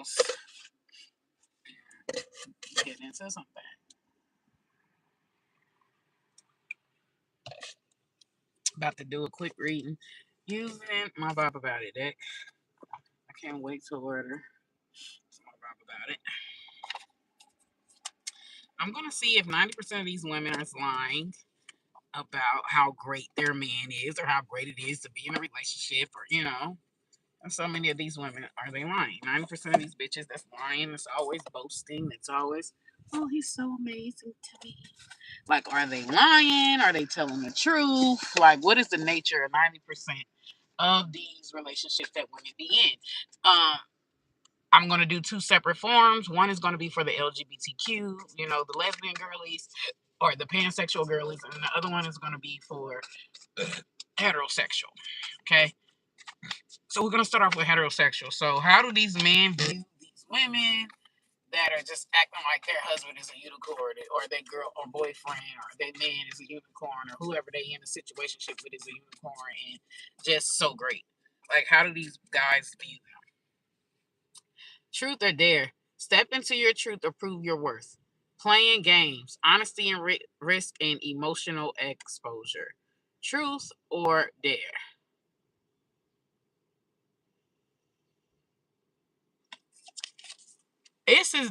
house and get into something. About to do a quick reading using my Bible About It deck. I can't wait to order my Bible About It. I'm going to see if 90% of these women are lying about how great their man is or how great it is to be in a relationship or, And so many of these women, are they lying? 90% of these bitches that's lying, it's always boasting, it's always, oh, he's so amazing to me. Like, are they lying? Are they telling the truth? Like, what is the nature of 90% of these relationships that women be in? I'm going to do two separate forms. One is going to be for the LGBTQ, the lesbian girlies or the pansexual girlies, and the other one is going to be for heterosexual. Okay? So we're going to start off with heterosexual. So how do these men view these women that are just acting like their husband is a unicorn or their girl or boyfriend or their man is a unicorn or whoever they in a situationship with is a unicorn and just so great? Like, how do these guys view them? Truth or dare? Step into your truth or prove your worth. Playing games, honesty and risk and emotional exposure. Truth or dare?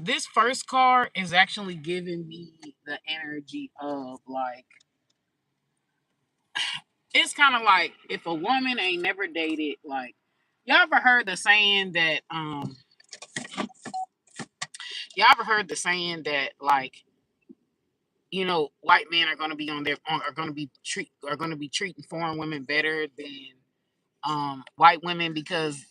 This first card is actually giving me the energy of like, it's kind of like if a woman ain't never dated, like, y'all ever heard the saying that like, white men are going to be are going to be treating foreign women better than white women because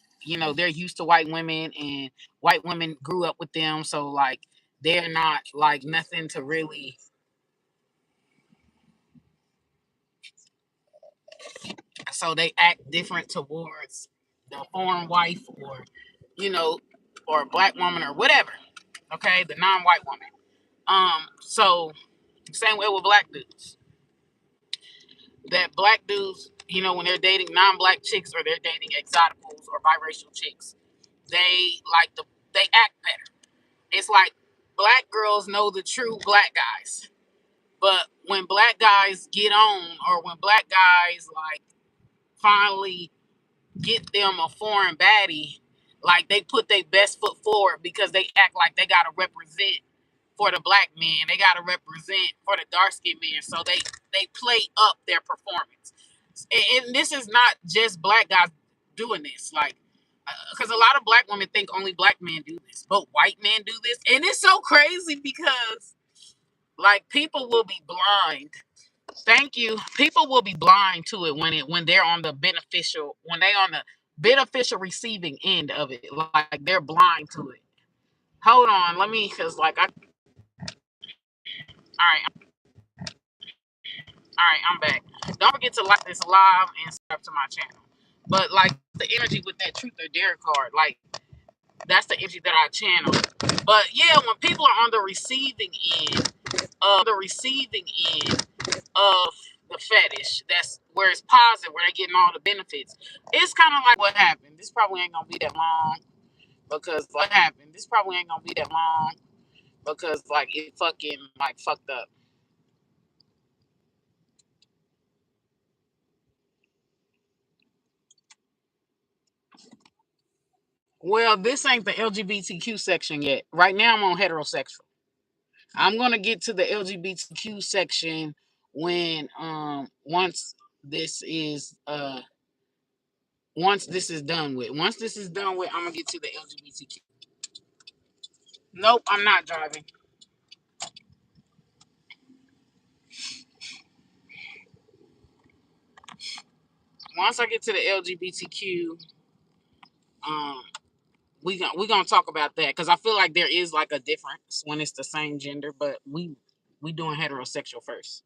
they're used to white women and white women grew up with them, so like they're not like nothing to really, so they act different towards the foreign wife or you know or a black woman or whatever. Okay, the non-white woman. So same way with black dudes. That black dudes, when they're dating non-black chicks or they're dating exoticals or biracial chicks, they they act better. It's like black girls know the true black guys. But when black guys get on, or when black guys like finally get them a foreign baddie, like they put their best foot forward because they act like they gotta represent for the black man. They gotta represent for the dark skinned man. So they play up their performance. And this is not just black guys doing this. Like, because a lot of black women think only black men do this, but white men do this, and it's so crazy because like people will be blind. Thank you. People will be blind to it when they're on the beneficial receiving end of it. Like they're blind to it. Hold on, let me, cause like all right, I'm back. Don't forget to like this live and subscribe to my channel. But like the energy with that truth or dare card, like that's the energy that I channel. But yeah, when people are on the receiving end, of the fetish, that's where it's positive, where they're getting all the benefits. It's kind of like what happened. This probably ain't gonna be that long because what happened. This probably ain't gonna be that long because like it fucking like fucked up. Well, this ain't the LGBTQ section yet. Right now, I'm on heterosexual. I'm gonna get to the LGBTQ section when this is uh once this is done with. Once this is done with, I'm gonna get to the LGBTQ. Nope, I'm not driving. Once I get to the LGBTQ, um, we gonna talk about that because I feel like there is like a difference when it's the same gender, but we doing heterosexual first.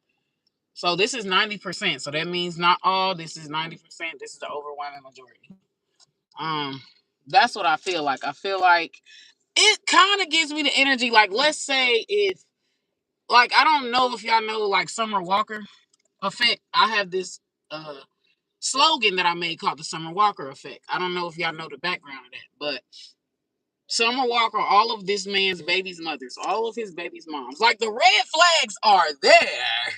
So this is 90%. So that means not all. This is 90%. This is the overwhelming majority. Um, that's what I feel like. I feel like it kind of gives me the energy. Like, let's say if, like, I don't know if y'all know like Summer Walker effect. I have this slogan that I made called the Summer Walker effect. I don't know if y'all know the background of that, but Summer Walker, all of this man's baby's mothers, all of his baby's moms. Like, the red flags are there.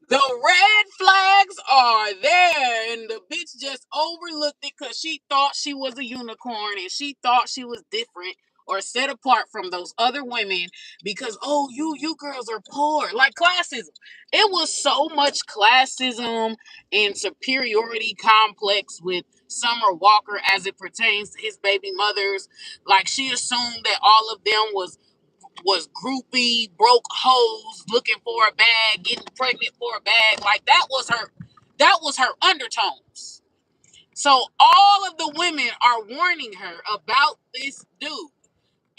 The red flags are there, and the bitch just overlooked it because she thought she was a unicorn and she thought she was different or set apart from those other women because, oh, you girls are poor. Like, classism. It was so much classism and superiority complex with Summer Walker as it pertains to his baby mothers. Like, she assumed that all of them was groupie, broke hoes, looking for a bag, getting pregnant for a bag. Like, that was her undertones. So all of the women are warning her about this dude.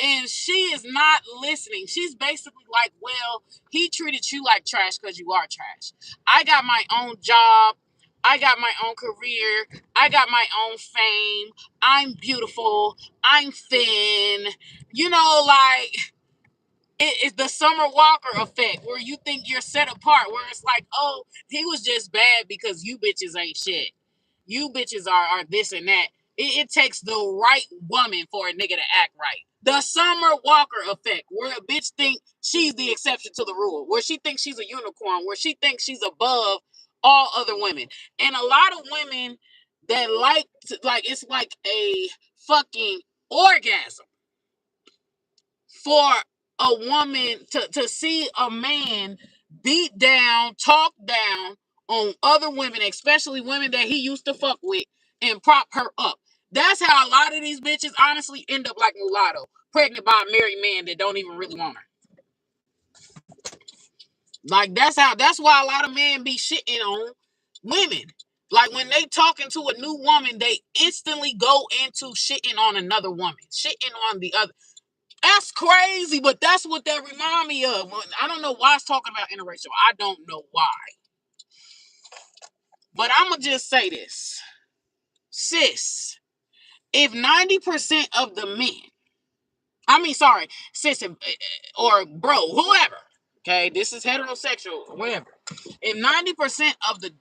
And she is not listening. She's basically like, well, he treated you like trash because you are trash. I got my own job. I got my own career. I got my own fame. I'm beautiful. I'm thin. You know, like, it's the Summer Walker effect where you think you're set apart, where it's like, oh, he was just bad because you bitches ain't shit. You bitches are this and that. It takes the right woman for a nigga to act right. The Summer Walker effect, where a bitch think she's the exception to the rule, where she thinks she's a unicorn, where she thinks she's above all other women. And a lot of women that like it's like a fucking orgasm for a woman to see a man beat down, talk down on other women, especially women that he used to fuck with, and prop her up. That's how a lot of these bitches honestly end up like Mulatto, pregnant by a married man that don't even really want her. Like, that's why a lot of men be shitting on women. Like, when they talking to a new woman, they instantly go into shitting on another woman, shitting on the other. That's crazy, but that's what that remind me of. I don't know why it's talking about interracial. I don't know why. But I'm going to just say this. Sis, if 90% of the men, sis or bro, whoever, okay, this is heterosexual, whatever. If 90% of the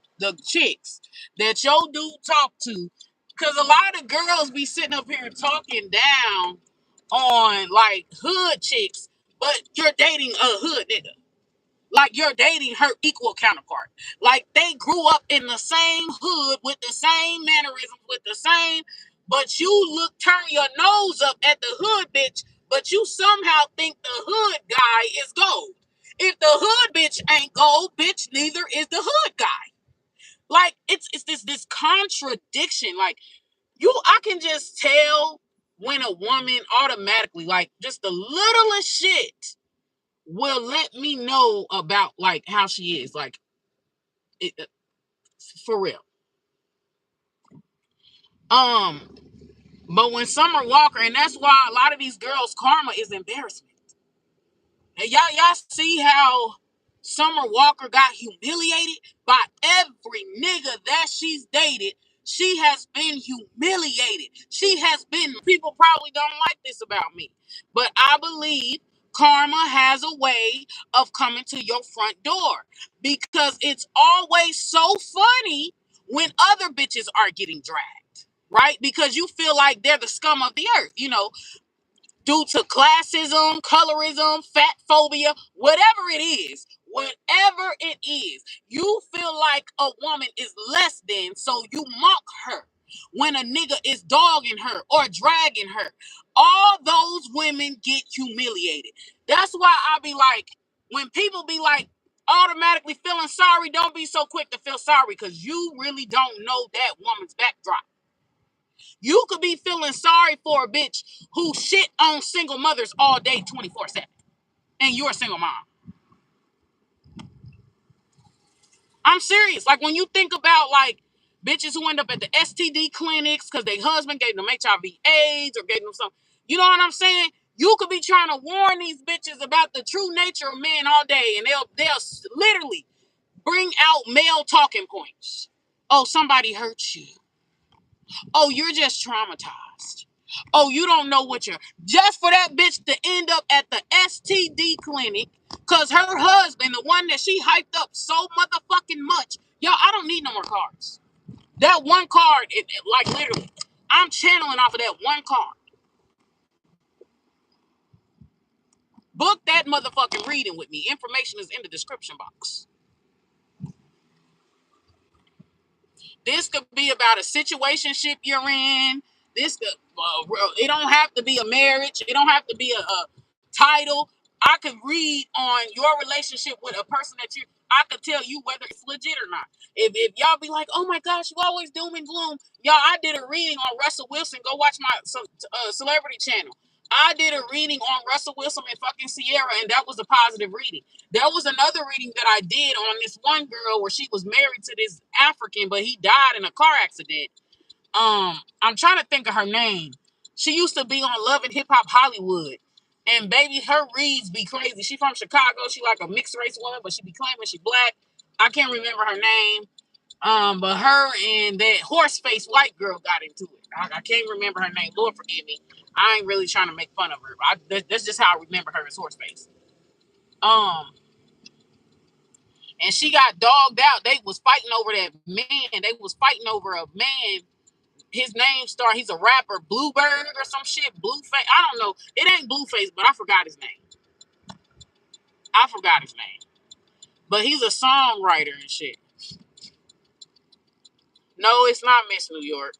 chicks that your dude talk to, because a lot of girls be sitting up here talking down on like hood chicks, but you're dating a hood nigga. Like, you're dating her equal counterpart. Like, they grew up in the same hood with the same mannerisms, with the same, but you turn your nose up at the hood bitch, but you somehow think the hood guy is gold. If the hood bitch ain't gold, bitch, neither is the hood guy. Like, it's this contradiction. Like, I can just tell when a woman automatically, like, just the littlest shit will let me know about, like, how she is, like, for real. But when Summer Walker, and that's why a lot of these girls' karma is embarrassment. And y'all see how Summer Walker got humiliated by every nigga that she's dated. She has been humiliated. She has been, people probably don't like this about me, but I believe karma has a way of coming to your front door, because it's always so funny when other bitches are getting dragged, right? Because you feel like they're the scum of the earth, due to classism, colorism, fat phobia, whatever it is, you feel like a woman is less than, so you mock her when a nigga is dogging her or dragging her. All those women get humiliated. That's why I be like, when people be like automatically feeling sorry, don't be so quick to feel sorry, because you really don't know that woman's backdrop. You could be feeling sorry for a bitch who shit on single mothers all day 24/7. And you're a single mom. I'm serious. Like, when you think about, like, bitches who end up at the STD clinics because their husband gave them HIV/AIDS or gave them something. You know what I'm saying? You could be trying to warn these bitches about the true nature of men all day, and they'll literally bring out male talking points. Oh, somebody hurt you. Oh, you're just traumatized. Oh, you don't know what you're... Just for that bitch to end up at the STD clinic because her husband, the one that she hyped up so motherfucking much. Y'all, I don't need no more cards. That one card, like, literally, I'm channeling off of that one card. motherfucking reading with me. Information is in the description box. This could be about a situationship you're in. This could, it don't have to be a marriage. It don't have to be a title. I could read on your relationship with a person that I could tell you whether it's legit or not. If y'all be like, oh my gosh, you always doom and gloom. Y'all, I did a reading on Russell Wilson. Go watch my celebrity channel. I did a reading on Russell Wilson and fucking Sierra, and that was a positive reading. There was another reading that I did on this one girl where she was married to this African, but he died in a car accident. I'm trying to think of her name. She used to be on Love and Hip Hop Hollywood. And baby, her reads be crazy. She from Chicago. She like a mixed race woman, but she be claiming she black. I can't remember her name. But her and that horse face white girl got into it. I can't remember her name. Lord forgive me. I ain't really trying to make fun of her. That's just how I remember her as horse face. And she got dogged out. They was fighting over that man. They was fighting over a man. His name he's a rapper, Bluebird or some shit. Blueface. I don't know. It ain't Blueface, but I forgot his name. But he's a songwriter and shit. No, it's not Miss New York.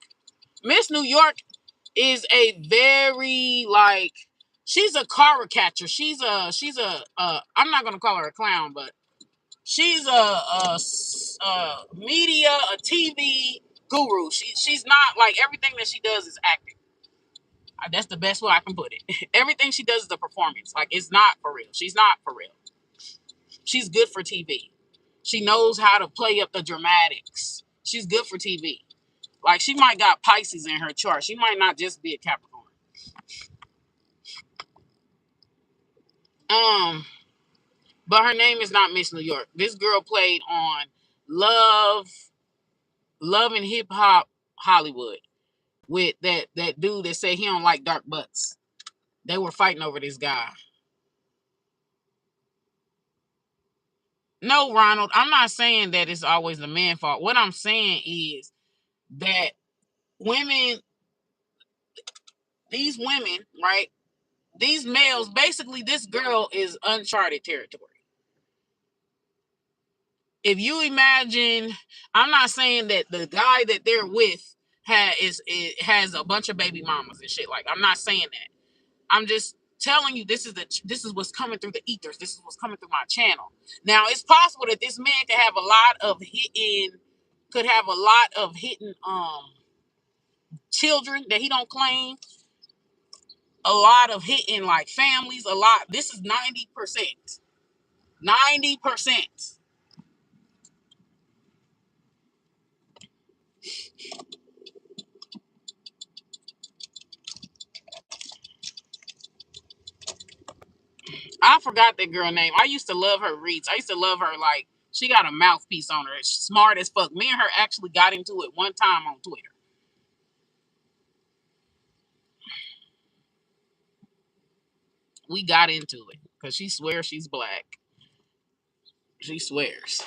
Miss New York is a very she's a caricature. She's a I'm not gonna call her a clown, but she's a media, a TV guru. She's not like everything that she does is acting. That's the best way I can put it. Everything she does is a performance. Like it's not for real. She's not for real. She's good for TV. She knows how to play up the dramatics. She's good for TV. Like she might got Pisces in her chart. She might not just be a Capricorn. But her name is not Miss New York. This girl played on Love and Hip Hop Hollywood with that dude that said he don't like dark butts. They were fighting over this guy. No, Ronald, I'm not saying that it's always the man's fault. What I'm saying is that these women, right? These males, basically, this girl is uncharted territory. If you imagine, I'm not saying that the guy that they're with has a bunch of baby mamas and shit. Like, I'm not saying that. I'm just telling you this is what's coming through the ethers. This is what's coming through my channel. Now, it's possible that this man could have a lot of hitting children that he don't claim. A lot of hitting like families. A lot. This is 90%. 90%. I forgot that girl name. I used to love her reads. I used to love her like she got a mouthpiece on her. It's smart as fuck. Me and her actually got into it one time on Twitter. We got into it because she swears she's black. She swears.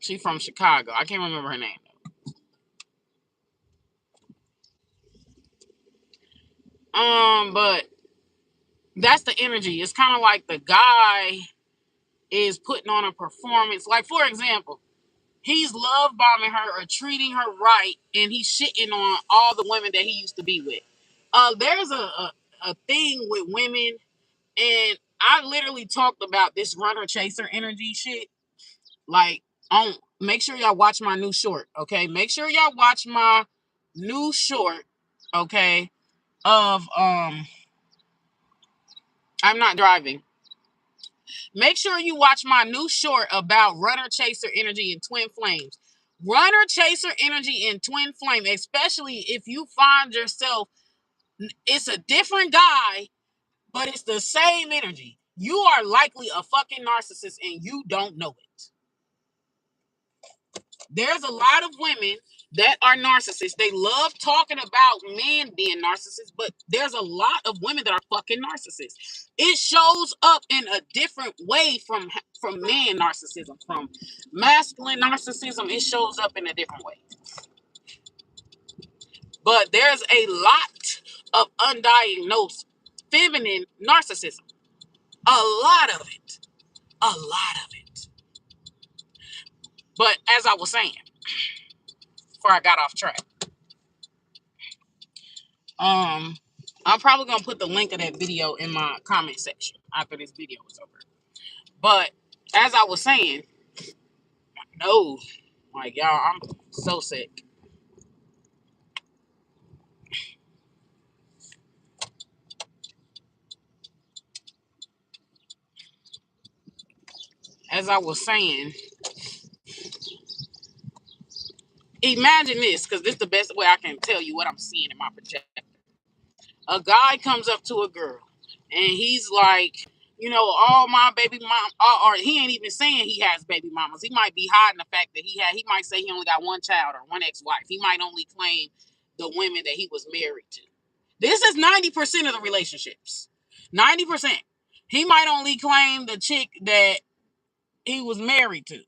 She from Chicago. I can't remember her name though. But that's the energy. It's kind of like the guy is putting on a performance. Like, for example, he's love bombing her or treating her right, and he's shitting on all the women that he used to be with. There's a thing with women, and I literally talked about this runner chaser energy shit. Like, make sure y'all watch my new short, okay? Make sure y'all watch my new short, okay? Of I'm not driving. Make sure you watch my new short about runner chaser energy and twin flames. Runner chaser energy and twin flame, especially if you find yourself, it's a different guy, but it's the same energy. You are likely a fucking narcissist and you don't know it. There's a lot of women that are narcissists. They love talking about men being narcissists, but there's a lot of women that are fucking narcissists. It shows up in a different way from man narcissism, from masculine narcissism. It shows up in a different way. But there's a lot of undiagnosed feminine narcissism. A lot of it. A lot of it. But as I was saying, before I got off track, I'm probably gonna put the link of that video in my comment section after this video is over. But as I was saying, no, like y'all, I'm so sick. As I was saying, imagine this, because this is the best way I can tell you what I'm seeing in my projector. A guy comes up to a girl and he's like, you know, all my baby mom, or he ain't even saying he has baby mamas. He might be hiding the fact that he might say he only got one child or one ex-wife. He might only claim the women that he was married to. This is 90% of the relationships. 90%. He might only claim the chick that he was married to.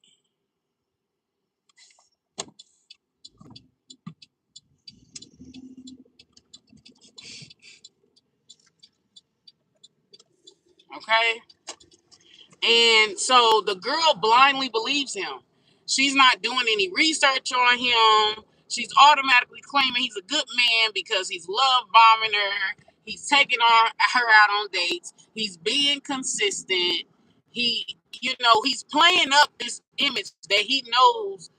Okay? And so the girl blindly believes him. She's not doing any research on him. She's automatically claiming he's a good man because he's love bombing her. He's taking her out on dates. He's being consistent. He's playing up this image that he knows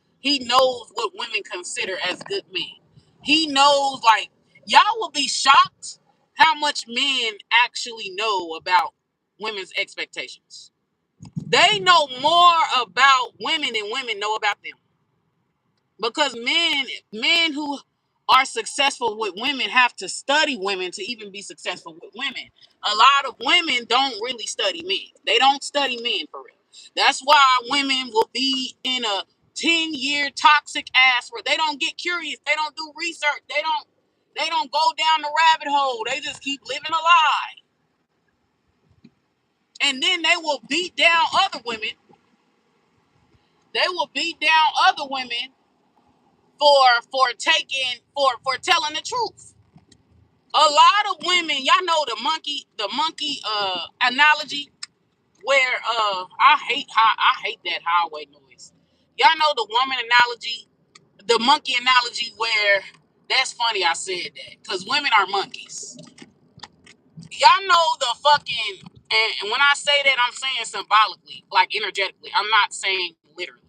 what women consider as good men. He knows, like, y'all will be shocked how much men actually know about women's expectations. They know more about women than women know about them. Because men who are successful with women have to study women to even be successful with women. A lot of women don't really study men. They don't study men for real. That's why women will be in a 10-year toxic ass where they don't get curious. They don't do research. They don't go down the rabbit hole. They just keep living a lie. And then they will beat down other women. They will beat down other women for telling the truth. A lot of women, y'all know the monkey analogy, where I hate that highway noise. Y'all know the woman analogy, the monkey analogy, where that's funny I said that, because women are monkeys. Y'all know the fucking, and when I say that, I'm saying symbolically, like energetically. I'm not saying literally.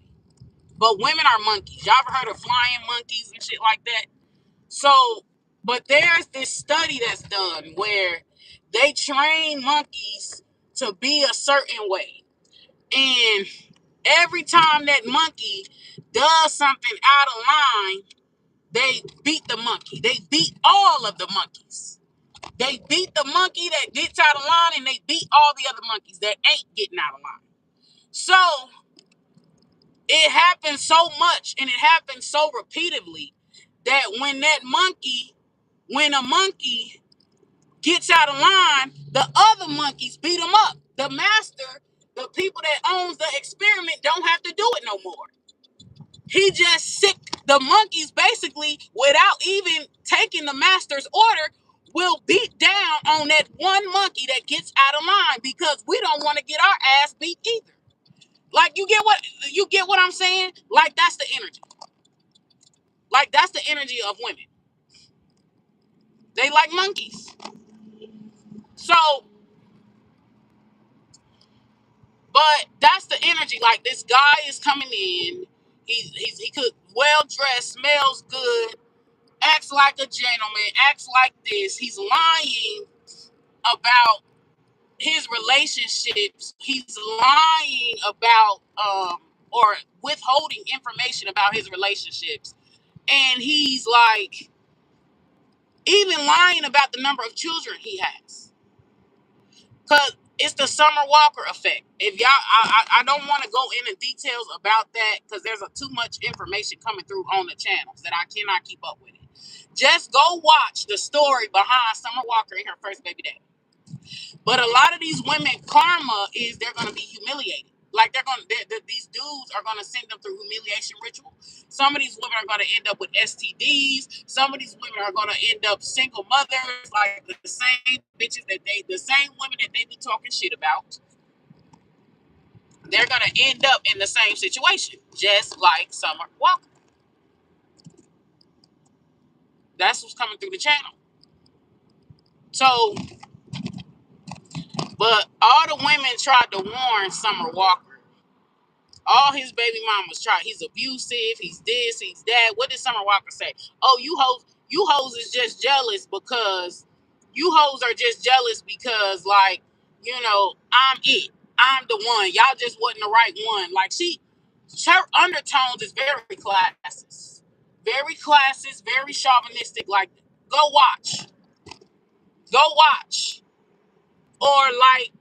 But women are monkeys. Y'all ever heard of flying monkeys and shit like that? So, but there's this study that's done where they train monkeys to be a certain way. And every time that monkey does something out of line, they beat the monkey. They beat all of the monkeys. They beat the monkey that gets out of line, and they beat all the other monkeys that ain't getting out of line. So it happens so much, and it happens so repeatedly, that when a monkey gets out of line, the other monkeys beat him up. The master, the people that owns the experiment, don't have to do it no more. He just sick the monkeys, basically, without even taking the master's order, will beat down on that one monkey that gets out of line, because we don't want to get our ass beat either. Like, you get what I'm saying? Like, that's the energy. Like, that's the energy of women. They like monkeys. So, but that's the energy. Like, this guy is coming in. He could well dressed, smells good, acts like a gentleman, acts like this. He's lying about his relationships. He's lying about or withholding information about his relationships. And he's like even lying about the number of children he has. Cause it's the Summer Walker effect. If y'all, I don't want to go into details about that, because there's too much information coming through on the channels that I cannot keep up with it. Just go watch the story behind Summer Walker and her first baby daddy. But a lot of these women, karma is they're going to be humiliated. Like these dudes are gonna send them through humiliation ritual. Some of these women are gonna end up with STDs. Some of these women are gonna end up single mothers, like the same bitches the same women that they be talking shit about. They're gonna end up in the same situation, just like Summer Walker. That's what's coming through the channel. So, but all the women tried to warn Summer Walker. All his baby mamas tried. He's abusive. He's this. He's that. What did Summer Walker say? Oh, you hoes is just jealous because you hoes are just jealous because, like, you know, I'm it. I'm the one. Y'all just wasn't the right one. Like her undertones is very classist, very chauvinistic. Like, go watch, or like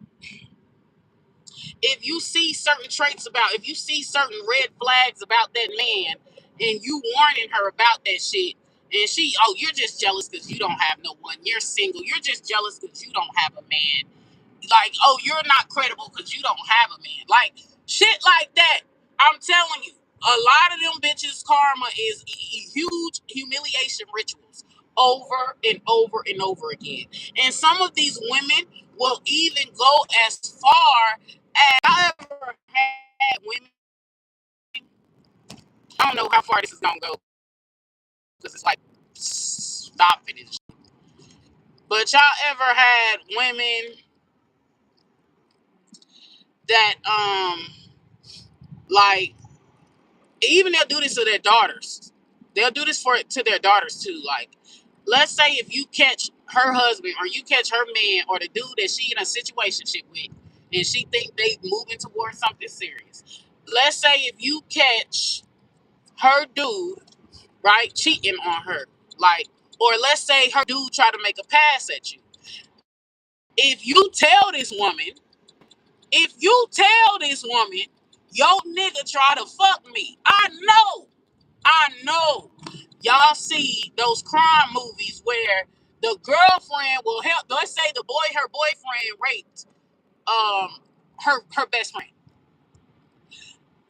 if you see certain traits if you see certain red flags about that man and you warning her about that shit and you're just jealous because you don't have no one. You're single. You're just jealous because you don't have a man. Like, oh, you're not credible because you don't have a man. Like, shit like that. I'm telling you, a lot of them bitches' karma is huge humiliation rituals over and over and over again. And some of these women will even go as far as I ever had women. I don't know how far this is gonna go because it's like stop it. But y'all ever had women that like even they'll do this to their daughters. They'll do this to their daughters too. Like, let's say if you catch her husband or you catch her man or the dude that she in a situationship with, and she think they moving towards something serious. Let's say if you catch her dude, right, cheating on her, like, or let's say her dude try to make a pass at you. If you tell this woman, yo nigga try to fuck me, I know y'all see those crime movies where the girlfriend will help. Let's say her boyfriend raped her best friend.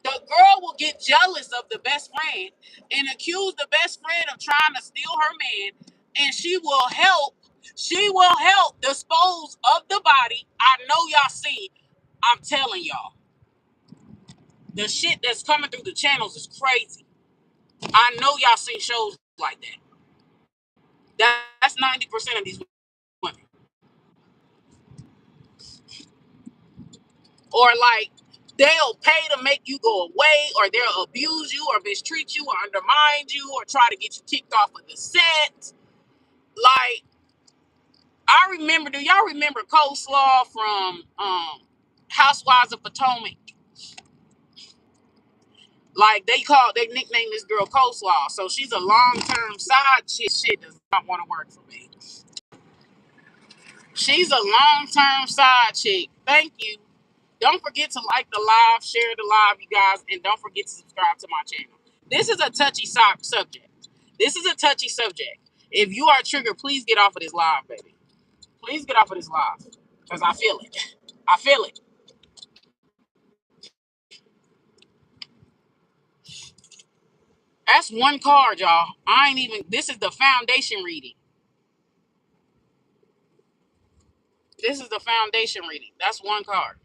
The girl will get jealous of the best friend and accuse the best friend of trying to steal her man, and she will help dispose of the body. I know y'all see. I'm telling y'all, the shit that's coming through the channels is crazy. I know y'all seen shows like that. That's 90% of these women. Or like they'll pay to make you go away, or they'll abuse you or mistreat you or undermine you or try to get you kicked off of the set. Like, I remember, do y'all remember Coleslaw from Housewives of Potomac? Like, they nicknamed this girl Coleslaw. So she's a long-term side chick. Shit does not want to work for me. She's a long-term side chick. Thank you. Don't forget to like the live, share the live, you guys, and don't forget to subscribe to my channel. This is a touchy subject. If you are triggered, please get off of this live, baby. Please get off of this live. Because I feel it. I feel it. That's one card, y'all. This is the foundation reading. That's one card.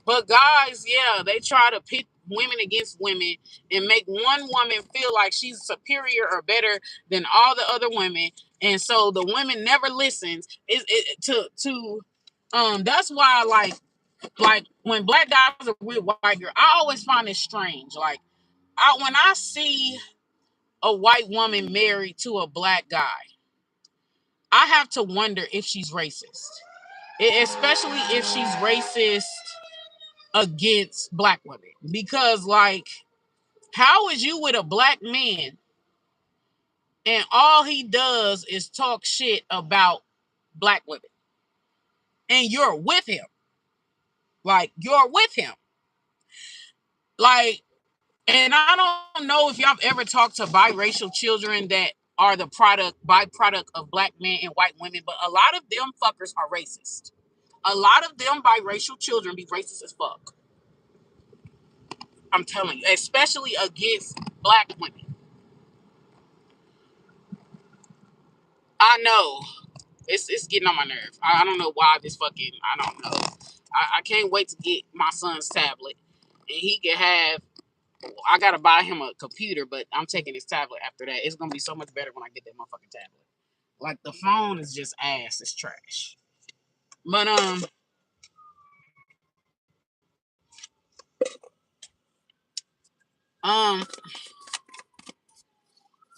But guys, yeah, they try to pit women against women and make one woman feel like she's superior or better than all the other women. And so the women never listens. That's why like when black guys are with white girl, I always find it strange. Like when I see a white woman married to a black guy, I have to wonder if she's racist. Especially if she's racist against black women. Because, like, how is you with a black man and all he does is talk shit about black women? And you're with him. Like, and I don't know if y'all ever talked to biracial children that are the byproduct of black men and white women, but a lot of them fuckers are racist. A lot of them biracial children be racist as fuck. I'm telling you, especially against black women. I know it's getting on my nerve. I don't know why this fucking. I don't know. I can't wait to get my son's tablet, and he can have. I gotta buy him a computer, but I'm taking his tablet after that. It's gonna be so much better when I get that motherfucking tablet. Like the phone is just ass. It's trash. But um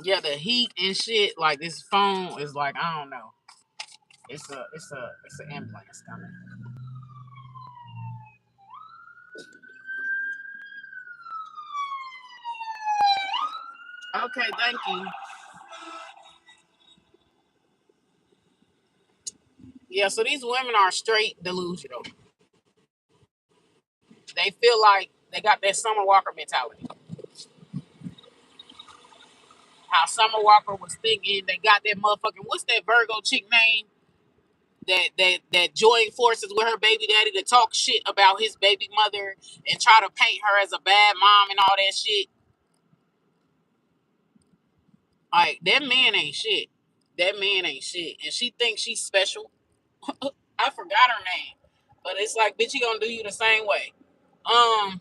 yeah, the heat and shit. Like this phone is like I don't know. It's an implant coming. Okay, thank you. Yeah, so these women are straight delusional. They feel like they got that Summer Walker mentality. How Summer Walker was thinking they got that motherfucking what's that Virgo chick name that joined forces with her baby daddy to talk shit about his baby mother and try to paint her as a bad mom and all that shit. Like that man ain't shit. That man ain't shit, and she thinks she's special. I forgot her name, but it's like bitch, he gonna do you the same way. Um,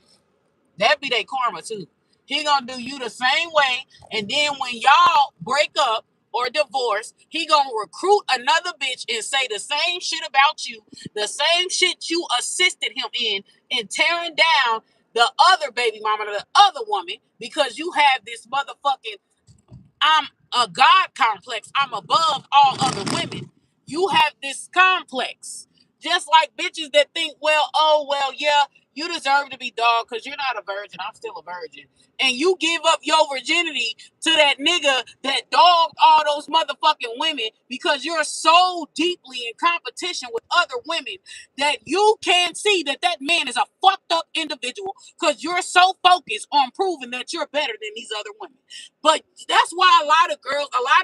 That be their karma too. He gonna do you the same way, and then when y'all break up or divorce, he gonna recruit another bitch and say the same shit about you, the same shit you assisted him in tearing down the other baby mama, the other woman, because you have this motherfucking I'm a God complex. I'm above all other women. You have this complex. Just like bitches that think, well, oh, well, yeah, you deserve to be dog because you're not a virgin. I'm still a virgin. And you give up your virginity to that nigga that dogged all those motherfucking women because you're so deeply in competition with other women that you can see that that man is a fucked up individual because you're so focused on proving that you're better than these other women. But that's why a lot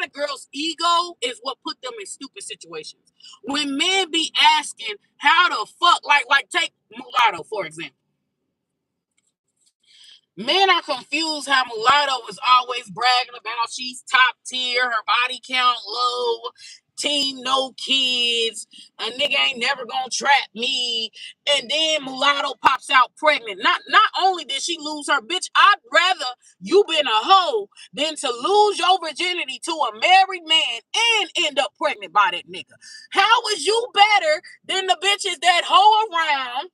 of girls' ego is what put them in stupid situations. When men be asking how the fuck, like take Mulatto for example. Men are confused how Mulatto was always bragging about she's top tier, her body count low, team no kids, a nigga ain't never gonna trap me. And then Mulatto pops out pregnant. Not only did she lose her bitch, I'd rather you been a hoe than to lose your virginity to a married man and end up pregnant by that nigga. How is you better than the bitches that hoe around,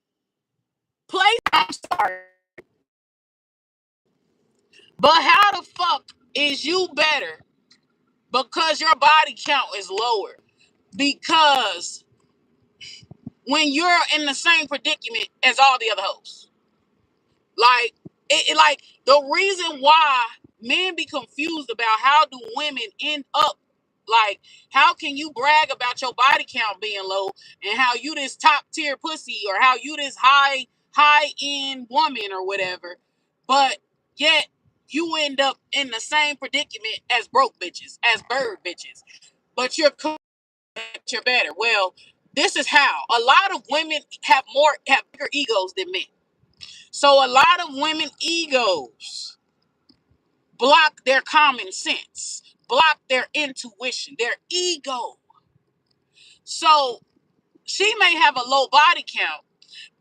play? I'm sorry. But how the fuck is you better because your body count is lower? Because when you're in the same predicament as all the other hoes, like like the reason why men be confused about how do women end up like how can you brag about your body count being low and how you this top tier pussy or how you this high end woman or whatever, but yet you end up in the same predicament as broke bitches, as bird bitches, but you're better. Well, this is how a lot of women have bigger egos than men. So a lot of women egos block their common sense, block their intuition, their ego. So she may have a low body count,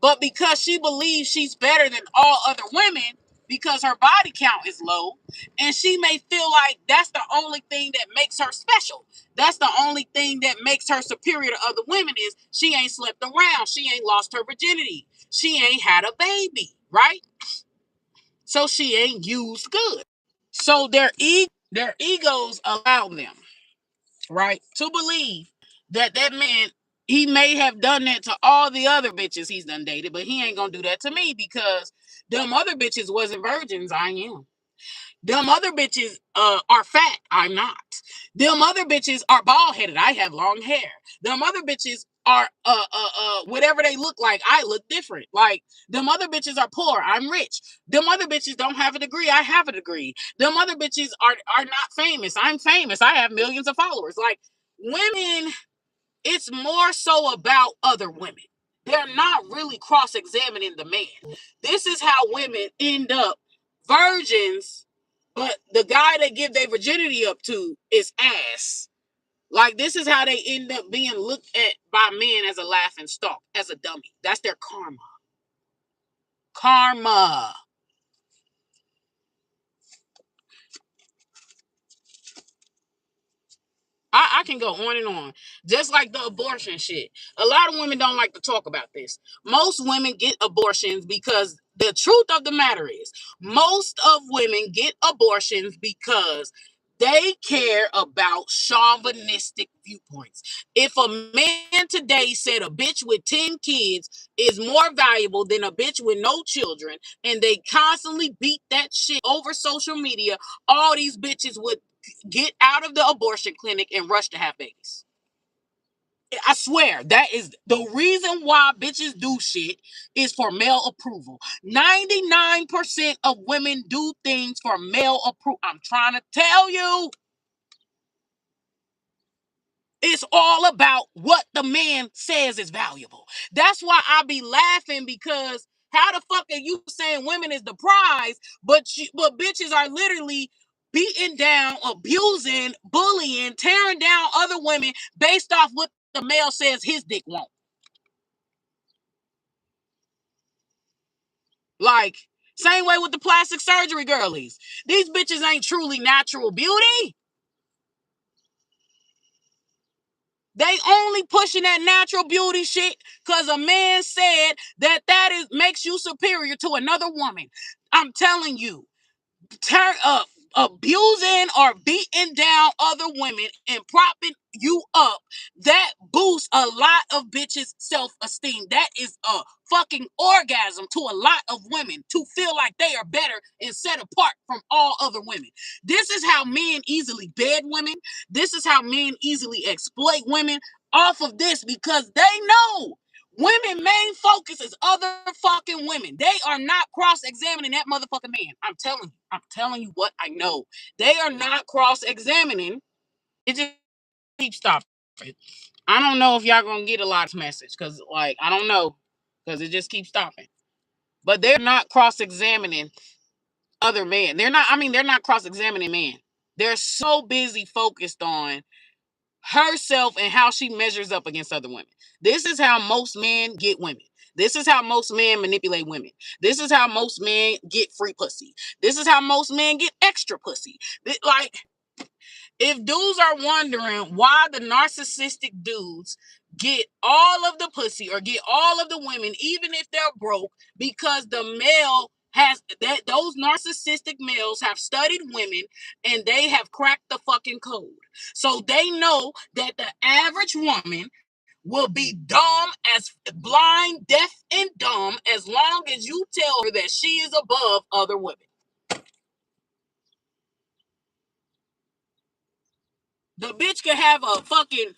but because she believes she's better than all other women, because her body count is low, and she may feel like that's the only thing that makes her special. That's the only thing that makes her superior to other women is she ain't slept around. She ain't lost her virginity. She ain't had a baby, right? So she ain't used good. So their egos allow them, right, to believe that that man he may have done that to all the other bitches he's done dated, but he ain't gonna do that to me because them other bitches wasn't virgins. I am. Them other bitches are fat. I'm not. Them other bitches are bald headed. I have long hair. Them other bitches are whatever they look like. I look different. Like them other bitches are poor. I'm rich. Them other bitches don't have a degree. I have a degree. Them other bitches are not famous. I'm famous. I have millions of followers. Like women, it's more so about other women. They're not really cross-examining the man. This is how women end up virgins, but the guy they give their virginity up to is ass. Like, this is how they end up being looked at by men as a laughing stock, as a dummy. That's their karma. Karma. I can go on and on. Just like the abortion shit. A lot of women don't like to talk about this. Most women get abortions because the truth of the matter is, most of women get abortions because they care about chauvinistic viewpoints. If a man today said a bitch with 10 kids is more valuable than a bitch with no children, and they constantly beat that shit over social media, all these bitches would get out of the abortion clinic and rush to have babies. I swear, that is the reason why bitches do shit is for male approval. 99% of women do things for male approval. I'm trying to tell you. It's all about what the man says is valuable. That's why I be laughing, because how the fuck are you saying women is the prize, but bitches are literally beating down, abusing, bullying, tearing down other women based off what the male says his dick won't. Like, same way with the plastic surgery girlies. These bitches ain't truly natural beauty. They only pushing that natural beauty shit because a man said that is makes you superior to another woman. I'm telling you, turn up, abusing or beating down other women and propping you up, that boosts a lot of bitches' self-esteem. That is a fucking orgasm to a lot of women, to feel like they are better and set apart from all other women. This is how men easily bed women. This is how men easily exploit women off of this, because they know women main focus is other fucking women. They are not cross-examining that motherfucking man. I'm telling you what I know. They are not cross-examining. It just keeps stopping. I don't know if y'all gonna get a lot of message, because like, I don't know, because it just keeps stopping. But they're not cross-examining other men. They're not cross-examining men. They're so busy focused on herself and how she measures up against other women. This is how most men get women. This is how most men manipulate women. This is how most men get free pussy. This is how most men get extra pussy. Like, if dudes are wondering why the narcissistic dudes get all of the pussy or get all of the women, even if they're broke, because the male has that, those narcissistic males have studied women and they have cracked the fucking code. So they know that the average woman will be dumb as blind, deaf, and dumb as long as you tell her that she is above other women. The bitch can have a fucking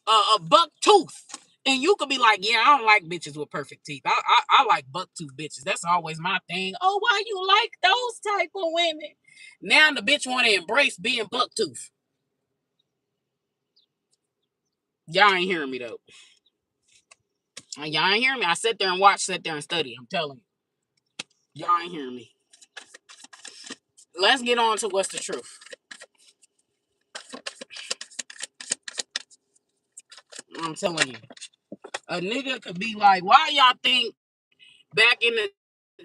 a buck tooth, and you could be like, yeah, I don't like bitches with perfect teeth. I like buck tooth bitches. That's always my thing. Oh, why you like those type of women? Now the bitch want to embrace being buck tooth. Y'all ain't hearing me though. Y'all ain't hearing me. I sat there and watched, sat there and study. I'm telling you, y'all ain't hearing me. Let's get on to what's the truth. I'm telling you, a nigga could be like, why y'all think back in the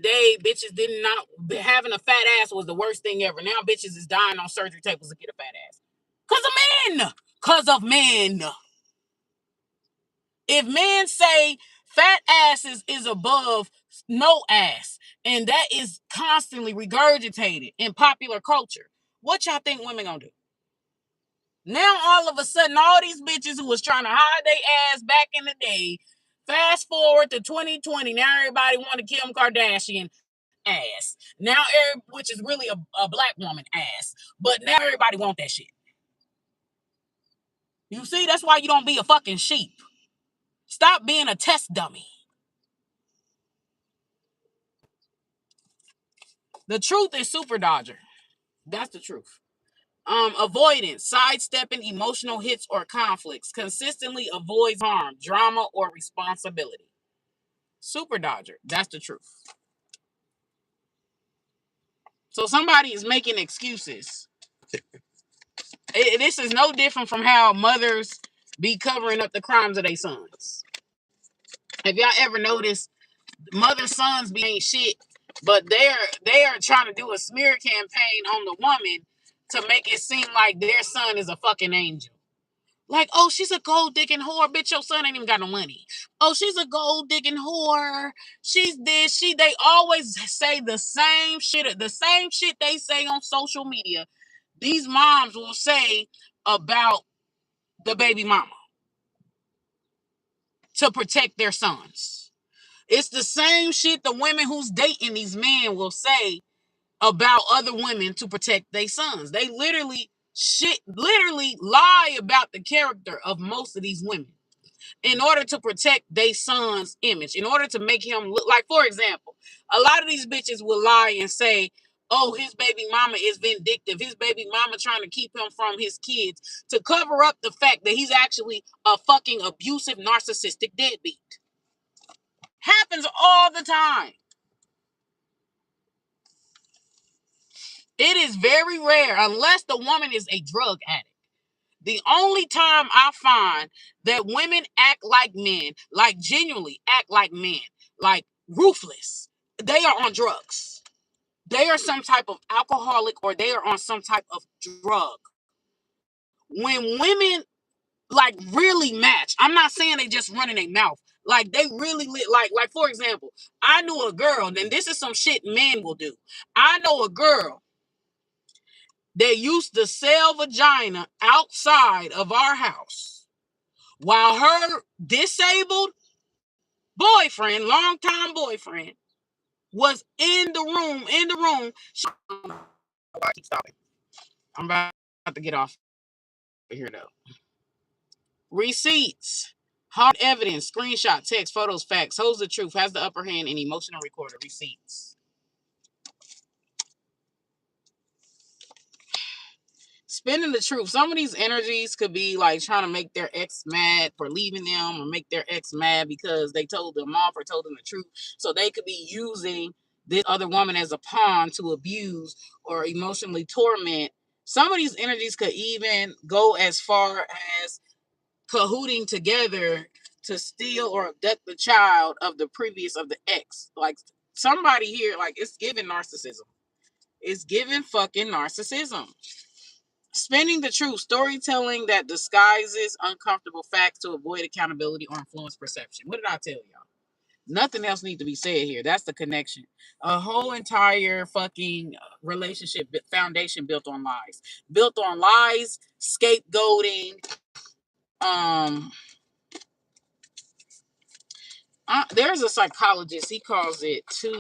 day, bitches did not having a fat ass was the worst thing ever. Now bitches is dying on surgery tables to get a fat ass. Cause of men. Cause of men. If men say fat asses is above no ass, and that is constantly regurgitated in popular culture, what y'all think women gonna do? Now all of a sudden, all these bitches who was trying to hide their ass back in the day, fast forward to 2020, now everybody want to Kim Kardashian ass. Now, which is really a black woman ass. But now everybody want that shit. You see, that's why you don't be a fucking sheep. Stop being a test dummy. The truth is super dodger. That's the truth. Avoidance, sidestepping emotional hits or conflicts, consistently avoids harm, drama, or responsibility. Super Dodger. That's the truth. So somebody is making excuses. This is no different from how mothers be covering up the crimes of their sons. Have y'all ever noticed mother sons be ain't shit, but they're trying to do a smear campaign on the woman to make it seem like their son is a fucking angel. Like, oh, she's a gold digging whore. Bitch, your son ain't even got no money. Oh, she's a gold digging whore. She's this. They always say the same shit. The same shit they say on social media. These moms will say about the baby mama to protect their sons. It's the same shit the women who's dating these men will say about other women to protect their sons. They literally lie about the character of most of these women in order to protect their son's image, in order to make him look like, for example, a lot of these bitches will lie and say, oh, his baby mama is vindictive. His baby mama trying to keep him from his kids to cover up the fact that he's actually a fucking abusive, narcissistic deadbeat. Happens all the time. It is very rare, unless the woman is a drug addict. The only time I find that women act like men, like genuinely act like men, like ruthless, they are on drugs. They are some type of alcoholic or they are on some type of drug. When women like really match, I'm not saying they just running their mouth. Like they really like for example, I knew a girl, and this is some shit men will do. I know a girl that used to sell vagina outside of our house while her disabled boyfriend, longtime boyfriend, was in the room. I keep stopping. I'm about to get off here though. Receipts, hard evidence, screenshot, text, photos, facts, holds the truth, has the upper hand in emotional recorder. Receipts. Spending the truth. Some of these energies could be like trying to make their ex mad for leaving them, or make their ex mad because they told them off or told them the truth. So they could be using this other woman as a pawn to abuse or emotionally torment. Some of these energies could even go as far as cahooting together to steal or abduct the child of the ex. Like somebody here, like it's giving narcissism. It's giving fucking narcissism. Spinning the truth, storytelling that disguises uncomfortable facts to avoid accountability or influence perception. What did I tell y'all? Nothing else needs to be said here. That's the connection. A whole entire fucking relationship foundation built on lies. Built on lies, scapegoating. There's a psychologist. He calls it two